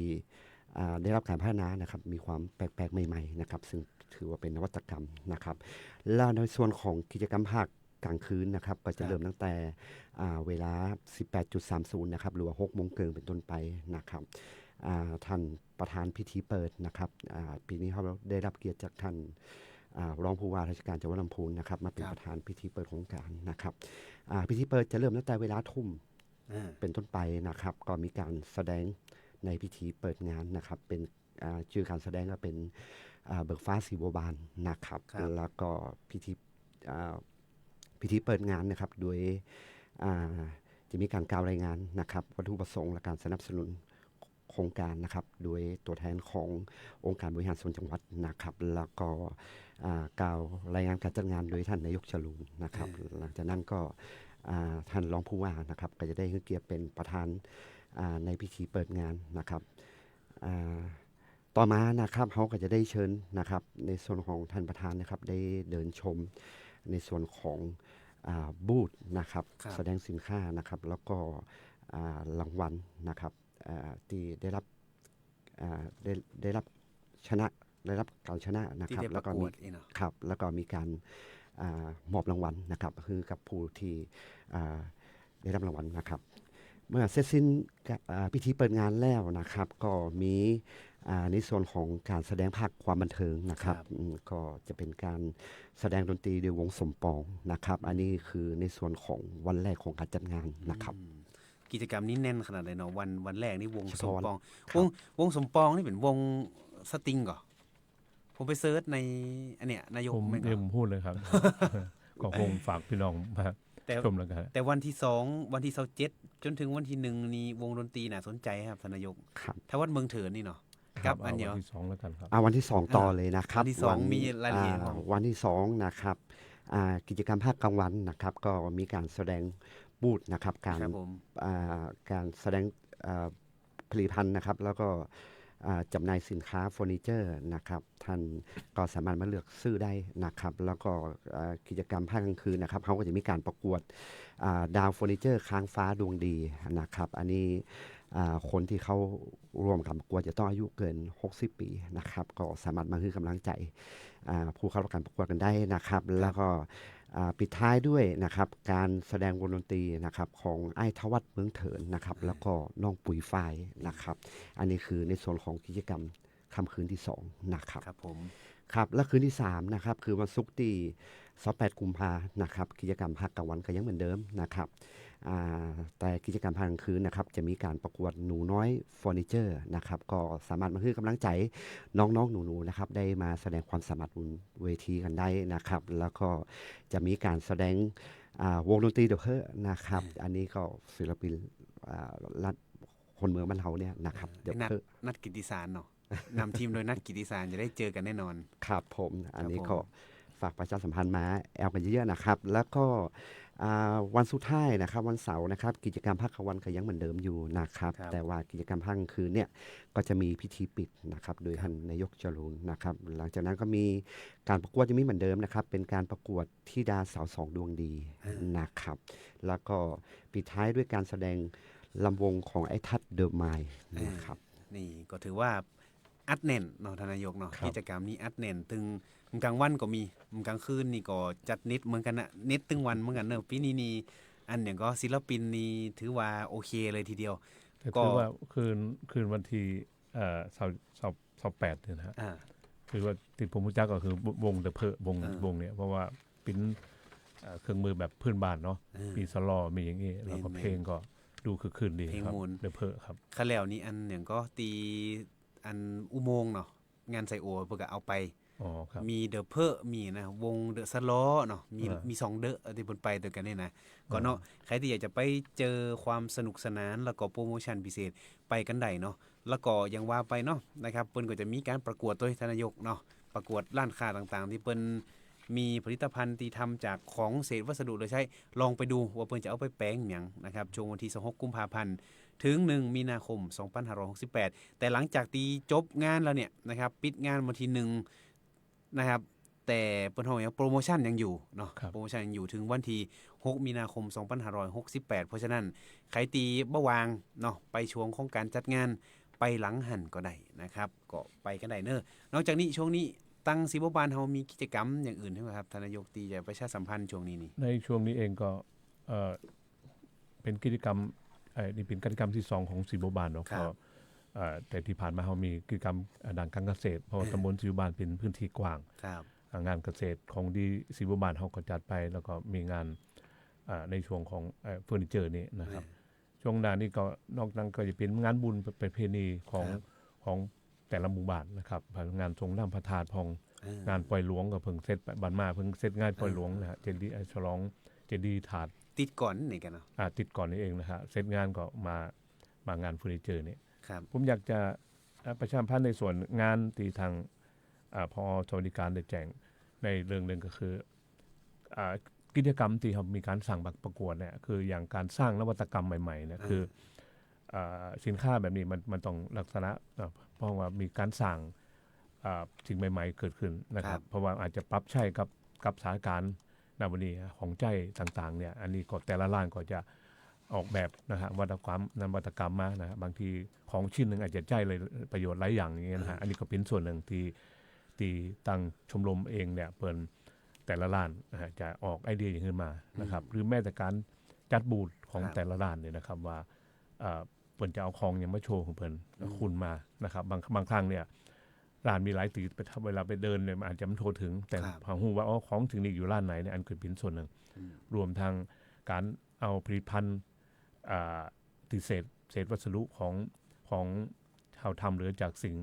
ได้รับการพัฒนานะครับมีความแปลกๆใหม่ๆนะครับซึ่งถือว่าเป็นนวัตกรรมนะครับแล้วในส่วนของกิจกรรมภาคกลางคืนนะครับก็จะเริ่มตั้งแต่เวลา 18.30 นะครับหรือว่า 6 โมงเกินเป็นต้นไปนะครับท่านประธานพิธีเปิดนะครับปีนี้เราได้รับเกียรติจากท่านรองผู้ว่าราชการจังหวัดลำพูนนะครับมาเป็นประธานพิธีเปิดโครงการนะครับพิธีเปิดจะเริ่มตั้งแต่เวลาทุ่มเป็นต้นไปนะครับก็มีการแสดงในพิธีเปิดงานนะครับเป็นชื่อการแสดงก็เป็นเบิกฟ้าศรีบัวบานนะครับแล้วก็พิธีเปิดงานนะครับโดยจะมีการกล่าวรายงานนะครับวัตถุประสงค์และการสนับสนุนโครงการนะครับโดยตัวแทนขององค์การบริหารส่วนจังหวัดนะครับแล้วก็กล่าวรายงานการจัดงานโดยท่านนายกจรูนนะครับหลังจากนั้นก็ท่านรองผู้ว่านะครับก็จะได้เกียรติเป็นประธานในพิธีเปิดงานนะครับต่อมานะครับเขาก็จะได้เชิญนะครับในส่วนของท่านประธานนะครับได้เดินชมในส่วนของบูธนะครับแสดงสินค้านะครับแล้วก็รางวัลนะครับที่ได้รับการชนะนะครับแล้วก็มีครับแล้วก็มีการมอบรางวัลนะครับคือกับผู้ที่ได้รับรางวัลนะครับเมื่อเสร็จสิ้นพิธีเปิดงานแล้วนะครับก็มีในส่วนของการแสดงภาคความบันเทิงนะครับก็จะเป็นการแสดงดนตรีโดยวงสมปองนะครับอันนี้คือในส่วนของวันแรกของการจัดงานนะครับกิจกรรมนี้แน่นขนาดไหนเนาะวันแรกนี่วงสมปองวงสมปองนี่เป็นวงสตริงก่อผมไปเซิร์ชในอันเนี้ยนายกผมพูดเลยครับ ก็คงฝากพี่น้องมาชมแล้วกันแต่วันที่2วันที่27จนถึงวันที่1นี่วงดนตรีน่าสนใจครับท่านนายกถ้าวัดเมืองเถินนี่เนาะครับอันเดียววันที่2แล้วกันครับวันที่2ต่อเลยนะครับวันที่2มีรายละเอียดวันที่2นะครับกิจกรรมภาคกลางวันนะครับก็มีการแสดงบูธนะครับการแสดงผลิตภัณฑ์นะครับแล้วก็จำหน่ายสินค้าเฟอร์นิเจอร์นะครับท่านก็สามารถมาเลือกซื้อได้นะครับแล้วก็กิจกรรมภาคกลางคืนนะครับเขาก็จะมีการประกวดดาวเฟอร์นิเจอร์ค้างฟ้าดวงดีนะครับอันนี้คนที่เขาร่วมการประกวดจะต้องอายุเกิน60 ปีนะครับก็สามารถมาคือกำลังใจผู้เข้าร่วมการประกวดกันได้นะครับแล้วก็ปิดท้ายด้วยนะครับการแสดงวงดนตรีนะครับของไอ้ทวัฒน์เมืองเถินนะครับแล้วก็น้องปุ๋ยฝ้ายนะครับอันนี้คือในส่วนของกิจกรรม ค่ำคืนที่2นะครับ ครับผม ครับและคืนที่3นะครับคือวันศุกร์ที่28กุมภานะครับกิจกรรมภาคกลางวันก็ยังเหมือนเดิมนะครับแต่กิจกรรมภาคกลางคืนนะครับจะมีการประกวดหนูน้อยเฟอร์นิเจอร์นะครับก็สามารถมาให้กำลังใจน้องๆหนูๆนะครับได้มาแสดงความสามารถบนเวทีกันได้นะครับแล้วก็จะมีการแสดงวงดนตรีเดอะเพอนะครับอันนี้ก็ศิลปินรัฐคนเมืองบ้านเราเนี่ยนะครับเดอะเพอ นัดกิติสารเนาะ นำทีมโดยนัดกิติสารจะได้เจอกันแน่นอน ครับผมอันนี้ ครับผม ก็ฝากประชาสัมพันธ์มาแอลกันเยอะๆนะครับ แล้วก็วันสุดท้ายนะครับวันเสาร์นะครับกิจกรรมภาคกลางวันก็ยังเหมือนเดิมอยู่นะครับ แต่ว่ากิจกรรมภาคกลางคืนเนี่ยก็จะมีพิธีปิดนะครับโดยท่านนายกจรูนนะครับหลังจากนั้นก็มีการประกวดยังมีเหมือนเดิมนะครับเป็นการประกวดธิดาสาวสองดวงดีนะครับแล้วก็ปิดท้ายด้วยการแสดงลำวงของไอ้ทัดเดอะไมล์นะครับ นี่ก็ถือว่าอัดแน่นเนาะทานนายกเนาะ ครับ กิจกรรมนี้อัดแน่นตึงกลางวันก็มีกลางคืนนี่ก็จัดเน็ตเหมือนกันนะเน็ตตึงวันเหมือนกันเนอะปีนี้นี่อันอย่างก็ศิลปินนี่ถือว่าโอเคเลยทีเดียว แต่ ก็ คือว่าคืนวันที่28เนี่ยนะฮะ อ่า คือว่าที่ผมรู้จักก็คือวงเดอะเพอวง อ่า วงเนี่ยเพราะว่าเป็นเครื่องมือแบบพื้นบ้านเนาะ อืม มีสลอมีอย่างนี้แล้วก็ แม่นๆ เพลงก็ดูคือคืนดี เพลง ครับ มนต์ เดอะเพอครับ ขั้นแล้วนี่อันอย่างก็ตีอันอุโมงค์เนาะงานใส่โอเพื่อก็เอาไป อ๋อครับ มีเดอะเพอมีนะวงเดอะสลอเนาะมี อ่ามี 2เดอะที่บนไปตัวกันเนี่ยนะก็เนาะใครที่อยากจะไปเจอความสนุกสนานแล้วก็โปรโมชั่นพิเศษไปกันได้เนาะแล้วก็ยังว่าไปเนาะนะครับเปิ้นก็จะมีการประกวดด้วยทานนายกเนาะประกวดร้านค้าต่างๆ ที่เปิ้นมีผลิตภัณฑ์ที่ทำจากของเศษวัสดุเหลยใช้ลองไปดูว่าเปิ้นจะเอาไปแปลงหยังนะครับช่วงวันที่26กุมภาพันธ์ถึง1มีนาคม2568แต่หลังจากตีจบงานแล้วเนี่ยนะครับปิดงานวันที่1นะครับแต่เปิ้นเฮายังโปรโมชั่นยังอยู่เนาะ ครับ โปรโมชั่นยังอยู่ถึงวันที่6มีนาคม2568เพราะฉะนั้นใครตีบ่วางเนาะไปช่วงของการจัดงานไปหลังหันก็ได้นะครับก็ไปกันได้เนอะนอกจากนี้ช่วงนี้ตั้งศิบาลเฮามีกิจกรรมอย่างอื่นใช่ไหมครับทานนายกตีจะประชาสัมพันธ์ช่วงนี้นี่ ในช่วงนี้เองก็เป็นกิจกรรมนี่เป็นกิจกรรมที่2ของสีบัวบานเนาะ ครับ ก็แต่ที่ผ่านมาเรามีกิจกรรมด้านการเกษตรเพราะว่าตำบลสีบัวบานเป็นพื้นที่กว้าง ครับ งานเกษตรของดีสีบัวบานเขาก็จัดไป แล้วก็มีงานในช่วงของเฟอร์นิเจอร์นี่นะครับ ช่วงหน้านี้ก็นอกนั้นก็จะเป็นงานบุญประเพณีของแต่ละหมู่บ้านนะครับงานทรงน้ำพระธาตุพองงานปล่อยหลวงก็เพิ่งเสร็จบ้านมาเพิ่งเสร็จงานปล่อยหลวงนะฮะเจดีย์ฉลองเจดีย์ถาด ติดก่อนนี่กันเนาะ ติดก่อนนี่เองนะฮะเสร็จงานก็มางานเฟอร์นิเจอร์นี่ ครับ ผมอยากจะประชาสัมพันธ์ในส่วนงานที่ทางพอสวัสดิการได้แจ้งในเรื่องหนึ่งก็คือกิจกรรมที่มีการสั่งประกวดเนี่ยคืออย่างการสร้างนวัตกรรมใหม่ๆเนี่ยคือสินค้าแบบนี้มันต้องลักษณะเพราะว่ามีการสั่งสิ่งใหม่ๆเกิดขึ้นนะครับเพราะว่าอาจจะปรับใช้กับสถานการณ์ณวันนี้ของใจต่างๆเนี่ยอันนี้ก็แต่ละร้านก็จะออกแบบนะฮะนวัตกรรมมานะฮะบางทีของชิ้นหนึ่งอาจจะใจเลยประโยชน์หลายอย่างอย่างเงี้ยนะฮะอันนี้ก็เป็นส่วนหนึ่งที่ตั้งชมรมเองเนี่ยเปิดแต่ละร้านนะฮะจะออกไอเดียอย่างขึ้นมานะครับหรือแม้แต่การจัดบูธของแต่ละร้านเนี่ยนะครับว่าเปิดจะเอาของอย่างมาโชว์ของเปิดคุณมานะครับบางครั้งเนี่ยร้านมีหลายตีไปเวลาไปเดินเนี่ยมันอาจจะไม่โทรถึงแต่พอหูว่าของถึงนี่อยู่ร้านไหนเนี่ยอันคือเป็นส่วนหนึ่งรวมทางการเอาผลิตภัณฑ์ที่เศษวัสดุของชาวทำหรือจากสิ่ง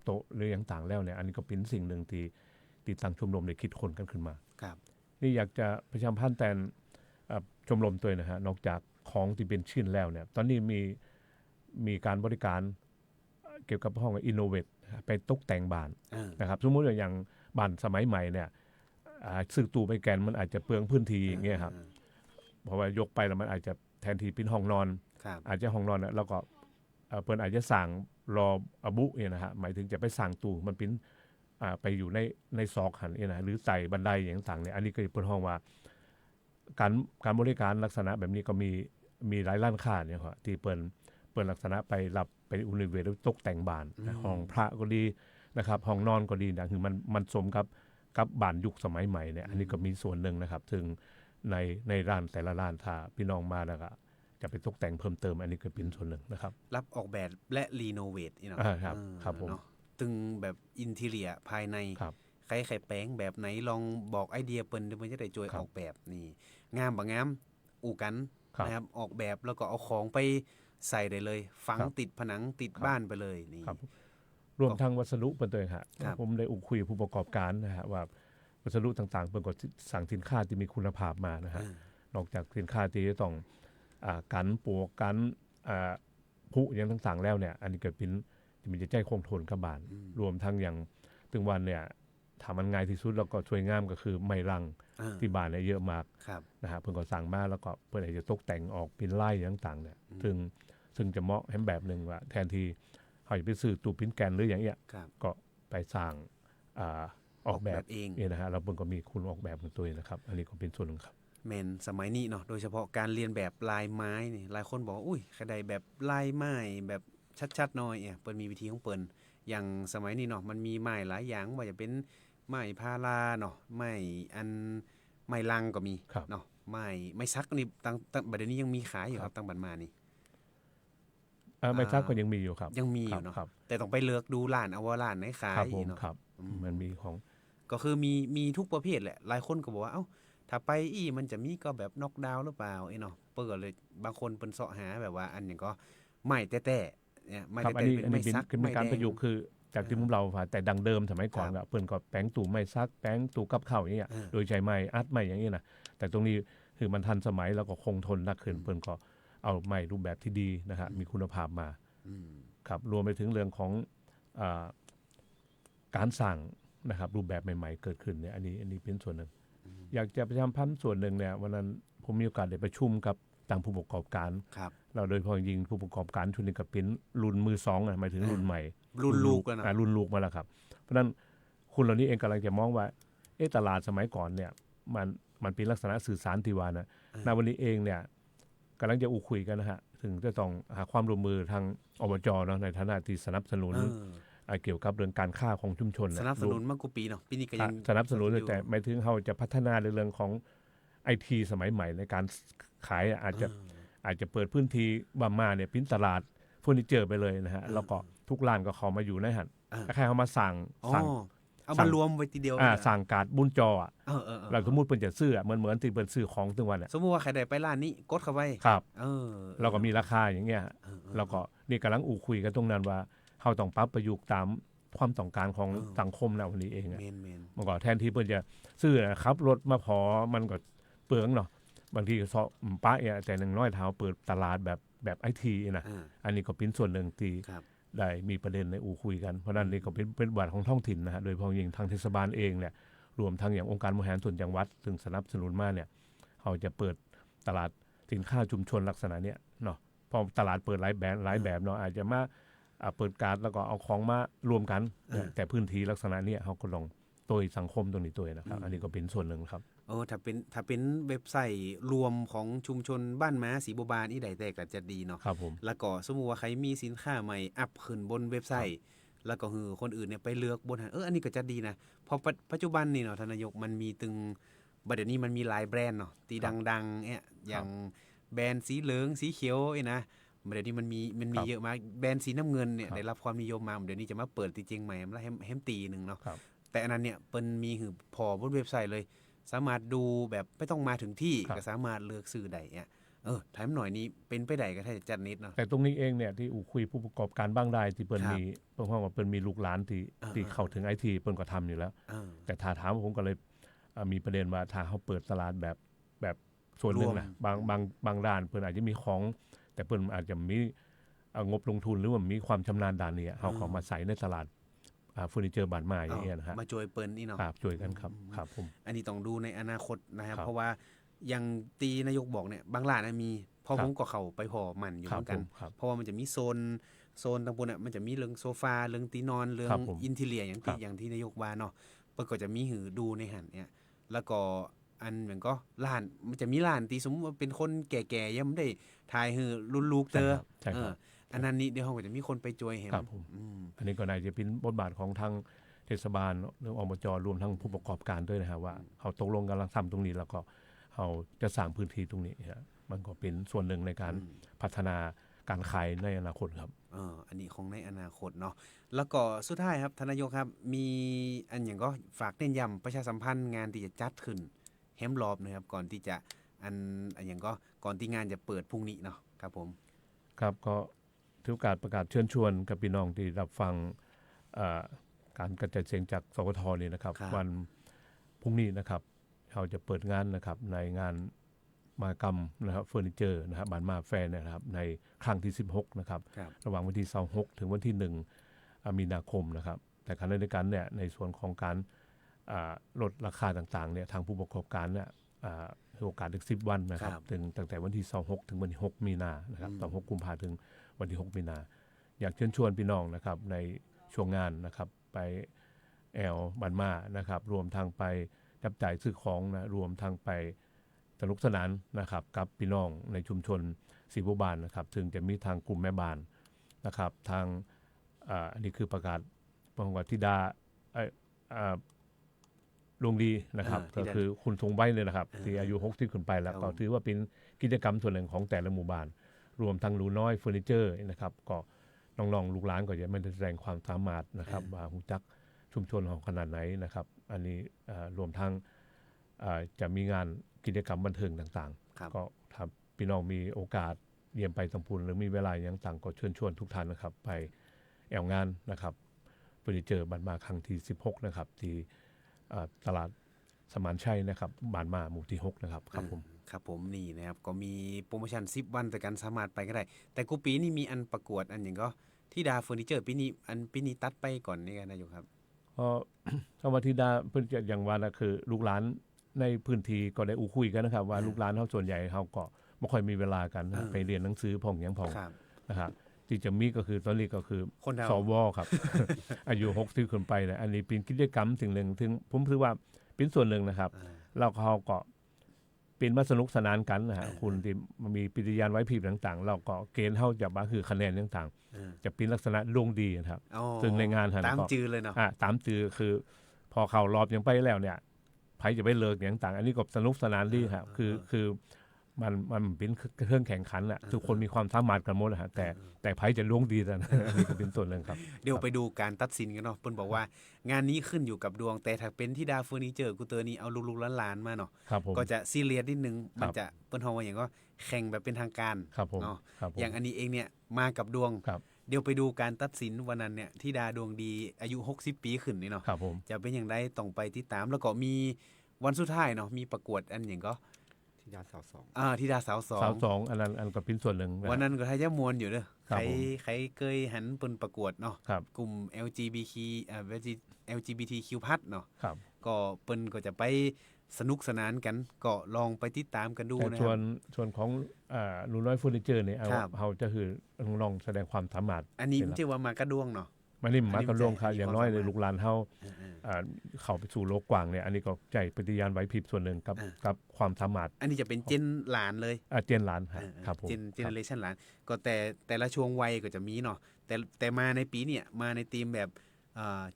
โต๊ะหรืออย่างต่างแล้วเนี่ยอันนี้ก็เป็นสิ่งหนึ่งที่ตั้งชมรมได้คิดคนกันขึ้นมา ครับ นี่อยากจะประชาสัมพันธ์แต่ชมรมตัวนะฮะนอกจากของที่เป็นชิ้นแล้วเนี่ยตอนนี้มีการบริการเกี่ยวกับห้องอินโนเวทไปตกแต่งบ้านนะครับสมมุติอย่างบ้านสมัยใหม่เนี่ยซื้อตู้ไปแกนมันอาจจะเปลืองพื้นที่อย่างเงี้ยครับเพราะว่ายกไปแล้วมันอาจจะแทนที่เป็นห้องนอนอาจจะห้องนอนแล้วก็เพิ่นอาจจะสั่งรออบุเนี่ยนะฮะหมายถึงจะไปสั่งตู้มันเป็นไปอยู่ในซอกหันเนี่ยนะหรือใส่บันไดอย่างต่างเนี่ยอันนี้ก็เป็นห้องว่าการบริการลักษณะแบบนี้ก็มีหลายร้านค้าเนี่ยครับที่เปิดลักษณะไปรับไปอุนิเวศตกแต่งบ้านห้องพระก็ดีนะครับห้องนอนก็ดีนะคือมันสมกับบ้านยุคสมัยใหม่เนี่ยอันนี้ก็มีส่วนหนึ่งนะครับถึงในร้านแต่ละร้านถ้าพี่น้องมาแล้วก็จะไปตกแต่งเพิ่มเติมอันนี้ก็เป็นส่วนหนึ่งนะครับรับออกแบบและรีโนเวทนี่เนาะ ครับผม เนาะ ตึงแบบอินทีเรียภายใน ครับ ใครแปลงแบบไหนลองบอกไอเดียเปิ้นเดี๋ยวเพิ่นจะได้ช่วย ครับ ออกแบบนี่งามบ่งามอู่กัน ครับ นะครับออกแบบแล้วก็เอาของไปใส่ได้เลยฝัง ครับ ติดผนังติด ครับ บ้านไปเลยนี่ ครับรวมทั้งวัสดุเป็นตัวเองฮะ ครับ ผมได้คุยกับผู้ประกอบการนะฮะว่าวัสดุต่างๆเป็นก็สั่งสินค้าที่มีคุณภาพมานะฮะ นอกจากสินค้าที่จะต้องกันปลวกกันผู้อย่างต่างๆแล้วเนี่ยอันนี้ก็เป็นจะมีใจคงทนกับบ้าน รวมทั้งอย่างถึงวันเนี่ยทำมันง่ายที่สุดแล้วก็ช่วยงามก็คือไม้รัง อ่า ที่บ้านเนี่ยเยอะมาก ครับ นะฮะเพิ่นก็สั่งมาแล้วก็เพิ่นอาจจะตกแต่งออกเป็นลายต่างๆเนี่ยซึ่งจะเหมาะให้แบบหนึ่งว่าแทนที่เขาจะไปซื้อตู้พิมพ์แกนหรืออย่างเงี้ย ครับ ก็ไปสร้างออกแบบ เอง นะฮะเราเพิ่นก็มีคุณออกแบบของตัวเองนะครับ อันนี้ก็เป็นส่วนหนึ่งครับ แม่นสมัยนี้เนาะโดยเฉพาะการเรียนแบบลายไม้นี่หลายคนบอกว่าอุ้ยใครใดแบบลายไม้แบบชัดๆหน่อยเปิ้นมีวิธีของเปิ้นอย่างสมัยนี้เนาะมันมีไม้หลายอย่างว่าจะเป็นไม้พาราเนาะไม้ลังก็มี ครับ เนาะไม้ซักนี่ตั้งบัดเดี๋ยวนี้ยังมีขายอยู่ครับตั้งบัดมานี่ ไม้ซักก็ยังมีอยู่ครับ ยังมีอยู่เนาะ ครับ แต่ต้องไปเลือกดูร้านเอาว่าร้านไหนขาย ครับผม เนาะ ครับมันมีของ ก็คือมีทุกประเภทแหละหลายคนก็บอกว่าเอ้าถ้าไปมันจะมีก็แบบน็อกดาวน์หรือเปล่าเนาะเปิ้นก็เลยบางคนเปิ้นเสาะหาแบบว่าอันหยังก็ไม้แต้ๆเนี่ยไม้ ครับ แต้ อันนี้ ๆเป็น อัน ไม้ นี้เป็น ซัก คือมีการประยุกต์คือจากที่ผมเล่าว่าแต่ดังเดิมสมัยก่อน ครับ ก็เพิ่นก็แปลงตู้ไม้ซักแปลงตู้กับข้าวอย่างเงี้ย เออ โดยใช้ไม้อัดไม้อย่างนี้นะแต่ตรงนี้คือมันทันสมัยแล้วก็คงทนนักขึ้นเพิ่นก็เอาไม้รูปแบบที่ดีนะฮะมีคุณภาพมา อืม ครับรวมไปถึงเรื่องของการสั่งนะครับรูปแบบใหม่ๆเกิดขึ้นเนี่ยอันนี้เป็นส่วนหนึ่งอยากจะประชาสัมพันธ์ส่วนหนึ่งเนี่ยวันนั้นผมมีโอกาสได้ประชุมกับทางผู้ประกอบการ ครับ เราโดยเฉพาะยิ่งผู้ประกอบการชุดนี้ก็เป็นรุ่นมือสองหมายถึงรุ่นใหม่ รุ่นลูกแล้วนะ รุ่นลูกมาแล้วครับเพราะฉะนั้นคุณเหล่านี้เองกำลังจะมองว่าตลาดสมัยก่อนเนี่ยมันเป็นลักษณะสื่อสารที่ว่านะณวันนี้เองเนี่ยกำลังจะคุยกันนะฮะถึงจะต้องหาความร่วมมือทางอบจเนาะในฐานะที่สนับสนุน เกี่ยวกับเรื่องการค้าของชุมชน สนับสนุนมากกว่าปีเนาะปีนี้ก็ยัง สนับสนุนแต่หมายถึงเขาจะพัฒนาในเรื่องของไอทีสมัยใหม่ในการขายอาจจะเปิดพื้นที่บามาเนี่ยเป็นตลาดเฟอร์นิเจอร์ไปเลยนะฮะแล้วก็ทุกร้านก็เข้ามาอยู่ในหันคล้ายๆเขามาสั่ง เอามารวมไว้ทีเดียว สั่งการ์ดบุญจออ่ะ เออ เราสมมุติเพิ่นจะซื้อเหมือนที่เพิ่นซื้อของทุกวันเนี่ย สมมุติว่าใครได้ไปร้านนี้กดเข้าไป ครับ เรา เราก็มีราคาอย่างเงี้ยแล้วก็นี่กำลังคุยกันตรงนั้นว่าเขาต้องปรับประยุกต์ตามความต้องการของสังคมนะวันนี้เองอะ เมน มันก็แทนที่เพิ่นจะซื้อนะครับรถมาพอมันก็เปลืองเนาะบางทีก็เซาะป้าเนี่ยแต่หนึ่งน้อยเท้าเปิดตลาดแบบไอทีนะ อันนี้ก็เป็นส่วนหนึ่งที่ ครับ ได้มีประเด็นในคุยกันเพราะนั้นนี่ก็เป็นบทบาทของท้องถิ่นนะฮะโดยเฉพาะยิ่งทางเทศบาลเองเนี่ยรวมทั้งอย่างองค์การบริหารส่วนจังหวัดซึ่งสนับสนุนมาเนี่ยเขาจะเปิดตลาดสินค้าชุมชนลักษณะเนี้ยเนาะพอตลาดเปิดหลายแบบเนาะอาจจะมาเปิดการ์ดแล้วก็เอาของมารวมกันนะแต่พื้นที่ลักษณะเนี้ยเขาก็ลองตัวสังคมตรงนี้ตัวนะครับอันนี้ก็เป็นส่วนหนึ่งครับ ถ้าเป็นเว็บไซต์รวมของชุมชนบ้านม้าศรีบัวบานอีใดแต่ก็จะดีเนาะ ครับผม แล้วก็สมมุติว่าใครมีสินค้าใหม่อัพขึ้นบนเว็บไซต์ แล้วก็คือคนอื่นเนี่ยไปเลือกบนหันอันนี้ก็จะดีนะเพราะปัจจุบันนี่เนาะทานนายกมันมีตึงบัดเดี๋ยวนี้มันมีหลายแบรนด์เนาะที่ดังๆเนี่ยอย่างแบรนด์สีเหลืองสีเขียวนะบัดเดี๋ยวนี้มันมีเยอะมากแบรนด์สีน้ำเงินเนี่ยได้รับความนิยมมาเดี๋ยวนี้จะมาเปิดที่เชียงใหม่แล้วแฮมตีนึงเนาะแต่อันนั้นเนี่ยเปิ้นมีคือพอบนเว็บไซต์เลยสามารถดูแบบไม่ต้องมาถึงที่ก็สามารถเลือกซื้อได้เนี่ยถามหน่อยนี้เป็นไปได้ก็ได้จัดนิดเนาะแต่ตรงนี้เองเนี่ยที่คุยผู้ประกอบการบ้างได้ที่เปิ้นมีเพราะว่าเปิ้นมีลูกหลานที่เข้าถึงไอทีเปิ้นก็ทำอยู่แล้วแต่ถ้าถามผมก็เลยมีประเด็นว่าถ้าเขาเปิดตลาดแบบส่วนหนึ่งนะบางด้านเปิ้นอาจจะมีของแต่เปิ้นอาจจะมีงบลงทุนหรือว่ามีความชำนาญด้านนี้เขาเข้ามาใส่ในตลาดเฟอร์นิเจอร์บ้านไม้อย่างเงี้ยนะฮะมาช่วยเปิ้นนี่เนาะครับช่วยกันครับผมอันนี้ต้องดูในอนาคตนะครับเพราะว่าอย่างตีนายกบอกเนี่ยบางร้านมีพอผมก็เข้าไปพอมันอยู่เหมือนกันเพราะว่ามันจะมีโซนต่างๆเนี่ยมันจะมีเรื่องโซฟาเรื่องตีนอนเรื่องอินทีเรียอย่างที่นายกว่าเนาะเปิ้นก็จะมีหือดูในหันเนี่ยแล้วก็อันเหมือนก็ร้านมันจะมีร้านตีสมมุติว่าเป็นคนแก่ๆยังไม่ได้ถ่ายหือรุ่นลูกเตออันนั้นนี่เดี๋ยวเขาก็จะมีคนไปช่วยเห็นอันนี้ก็น่าจะเป็นบทบาทของทางเทศบาลหรืออบจรวมทั้งผู้ประกอบการด้วยนะฮะว่าเขาตกลงกันทำตรงนี้แล้วก็เขาจะสร้างพื้นที่ตรงนี้มันก็เป็นส่วนหนึ่งในการพัฒนา การขายในอนาคตครับ อันนี้ของในอนาคตเนาะแล้วก็สุดท้ายครับทานนายกครับมีอันอย่างก็ฝากเน้นย้ำประชาสัมพันธ์งานที่จะจัดขึ้นแฮมรอบนะครับก่อนที่จะอันอย่างก็ก่อนที่งานจะเปิดพรุ่งนี้เนาะครับผมครับก็ถือโอกาสประกาศเชิญชวนกับพี่น้องที่รับฟังการกระจายเสียงจากสวทนี่นะครับวันพรุ่งนี้นะครับเราจะเปิดงานนะครับในงานมหกรรมนะครับเฟอร์นิเจอร์นะครับบ้านมาแฟร์นะครับในครั้งที่16นะครับระหว่างวันที่26ถึงวันที่1มีนาคมนะครับแต่ขณะเดียวกันเนี่ยในส่วนของการลดราคาต่างๆเนี่ยทางผู้ประกอบการเนี่ยโอกาสอีก10วันนะครับถึงตั้งแต่วันที่26ถึงวันที่6มีนานะครับ26กุมภาพันธ์ถึงวันที่6มีนาอยากเชิญชวนพี่น้องนะครับในช่วงงานนะครับไปแอลบ้านมานะครับรวมทางไปจับจ่ายซื้อของนะรวมทางไปสนุกสนานนะครับกับพี่น้องในชุมชนศรีบัวบานนะครับซึ่งจะมีทางกลุ่มแม่บ้านนะครับทางอันนี้คือประกาศของธิดาดวงดีนะครับก็คือคุณทงใบเลยนะครับที่อายุ60ขึ้นไปแล้วก็ถือว่าเป็นกิจกรรมส่วนหนึ่งของแต่ละหมู่บ้านรวมทั้งหนูน้อยเฟอร์นิเจอร์นะครับก็น้องๆลูกหลานก็จะไม่ได้แสดงความสามารถนะครับว่ารู้จักชุมชนของขนาดไหนนะครับอันนี้รวมทั้งจะมีงานกิจกรรมบันเทิงต่างๆก็ถ้าพี่น้องมีโอกาสเยี่ยมไปสัมพูนหรือมีเวลาอย่างต่างก็เชิญชวนทุกท่านนะครับไปแอวงานนะครับเฟอร์นิเจอร์บ้านมาครั้งที่16นะครับที่ตลาดสมานชัยนะครับบ้านมาหมู่ที่6นะครับครับผมครับผมนี่นะครับก็มีโปรโมชั่น10วันแต่กันสามารถไปก็ได้แต่กูปีนี้มีอันประกวดอันอย่างก็ที่ดาเฟอร์นิเจอร์ปีนี้ตัดไปก่อนนี่กันนายกครับคำว่าธิดาเพิ่นอย่างว่านะคือลูกหลานในพื้นที่ก็ได้คุยกันนะครับว่าลูกหลานเฮาส่วนใหญ่เฮาก็บ่ค่อยมีเวลากันไปเรียนหนังสือพ่องหยังพ่องนะครับที่จะมีก็คือตอนนี้ก็คือสวครับ อายุ60ขึ้นไปนะอันนี้เป็นกิจกรรมสิ่งหนึ่งถึงผมถือว่าเป็นส่วนหนึ่งนะครับแล้วเขาก็เป็นมาสนุกสนานกันนะฮะคุณที่มีปฏิญาณไว้พริบต่างๆเราก็เกณฑ์เฮาจะว่าคือคะแนนต่างๆจะเป็นลักษณะลงดีนะครับซึ่งในงานตามจือเลยเนาะตามจือคือพอเข้ารอบยังไปแล้วเนี่ยไผจะไปเลิกอย่างต่างอันนี้ก็สนุกสนานดีครับคือมันเป็นเครื่องแข่งขันอ่ะทุกคนมีความสามารถกันหมดนะฮะแต่ไผจะลงดีแต่อันนี้ก็เป็นส่วนหนึ่งครับเดี๋ยวไปดูการตัดสินกันเนาะเพิ่นบอกว่างานนี้ขึ้นอยู่กับดวงแต่ถ้าเป็นที่ดาเฟอร์นิเจอร์กูเตอร์นี่เอาลูกๆหลานๆมาเนาะก็จะซีเรียสนิดนึงมันจะเปิ้นเฮาว่าอย่างก็แข่งแบบเป็นทางการเนาะอย่างอันนี้เองเนี่ยมากับดวงเดี๋ยวไปดูการตัดสินวันนั้นเนี่ยที่ดาดวงดีอายุ60ปีขึ้นนี่เนาะจะเป็นอย่างไรต้องไปติดตามแล้วก็มีวันสุดท้ายเนาะมีประกวดอันอย่างก็ธิดาสาว2ธิดาสาว2อันนั้นก็เป็นส่วนหนึ่งวันนั้นก็ทายมวลอยู่เด้อใครเคยหันเปิ้นประกวดเนาะกลุ่ม LGBTQ+ เนาะก็เปิ้นก็จะไปสนุกสนานกันก็ลองไปติดตามกันดูนะครับส่วนของหนูน้อยเฟอร์นิเจอร์เนี่ยเฮาจะคือน้องแสดงความสามารถอันนี้มันชื่อว่ามากระดวงเนาะมันนี่มากระดวงค่ะอย่างน้อยเลยลูกหลานเฮาเข้าไปสู่โลกกว้างเนี่ยอันนี้ก็ใจปฏิญาณไว้พริบส่วนหนึ่งกับความสามารถอันนี้จะเป็นเจนหลานเลยเจนหลานครับผมเจเนอเรชั่นหลานก็แต่ละช่วงวัยก็จะมีเนาะแต่มาในปีเนี่ยมาในธีมแบบ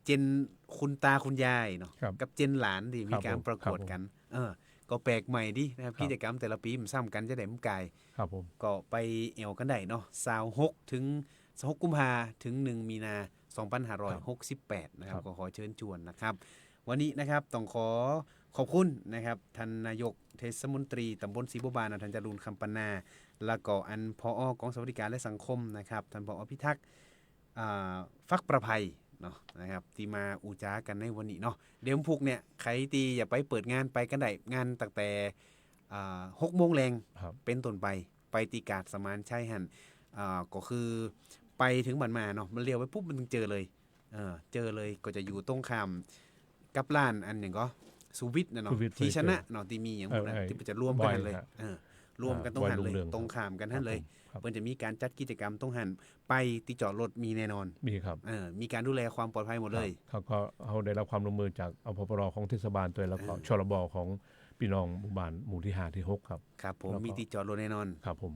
เจนคุณตาคุณยายเนาะกับเจนหลานที่มีการประกวดกันก็แปลกใหม่ดินะครับกิจกรรมแต่ละปีมันซ้ำกันจะได้มันกายครับผมก็ไปเอวกันได้เนาะ26ถึง26กุมภาถึง1มีนา2568นะครับก็ขอเชิญชวนนะครับวันนี้นะครับต้องขอบคุณนะครับท่านนายกเทศมนตรีตำบลศรีบัวบานท่านจรูนคำปนาแล้วก็อันผอกองสวัสดิการและสังคมนะครับท่านผอพิทักษ์ฟักประภัยเนาะนะครับที่มาอูจ้ากันในวันนี้เนาะเดี๋ยวพุกเนี่ยใครตีอย่าไปเปิดงานไปกันได้งานตั้งแต่6 โมงแรงเป็นต้นไปตีกาดสมานชัยหันก็คือไปถึงบ้านมาเนาะมันเลี้ยวไปปุ๊บมันเจอเลยก็จะอยู่ตรงข้ามกับร้านอันอย่างก็สุวิทย์นะเนาะที่ชนะเนาะที่มีอย่างพวกนั้นที่จะรวมกันเลยรวมกันตรงหันเลยตรงข้ามกันหันเลยเพิ่นจะมีการจัดกิจกรรมตรงหันไปที่จอดรถมีแน่นอนมีครับมีการดูแลความปลอดภัยหมดเลยเขาก็เขาได้รับความร่วมมือจากอพปรของเทศบาลตัวแล้วก็ชลบของพี่น้องหมู่บ้านหมู่ที่5ที่6ครับครับผมมีที่จอดรถแน่นอนครับผม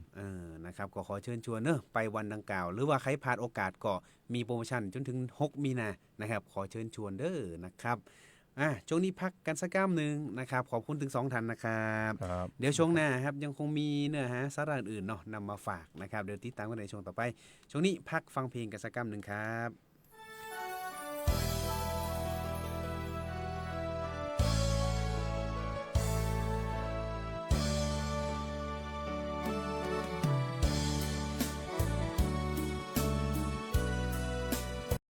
นะครับก็ขอเชิญชวนเนอะไปวันดังกล่าวหรือว่าใครพลาดโอกาสก็มีโปรโมชั่นจนถึง6มีนานะครับขอเชิญชวนเด้อนะครับ ช่วงนี้พักกันสักก้ามหนึ่งนะครับขอบคุณถึง2ท่านนะครับ ครับ เดี๋ยวช่วงหน้าครับยังคงมีเนื้อหาสาระอื่นๆเนาะนำมาฝากนะครับเดี๋ยวติดตามกันในช่วงต่อไปช่วงนี้พักฟังเพลงกันสักก้ามหนึ่งครับ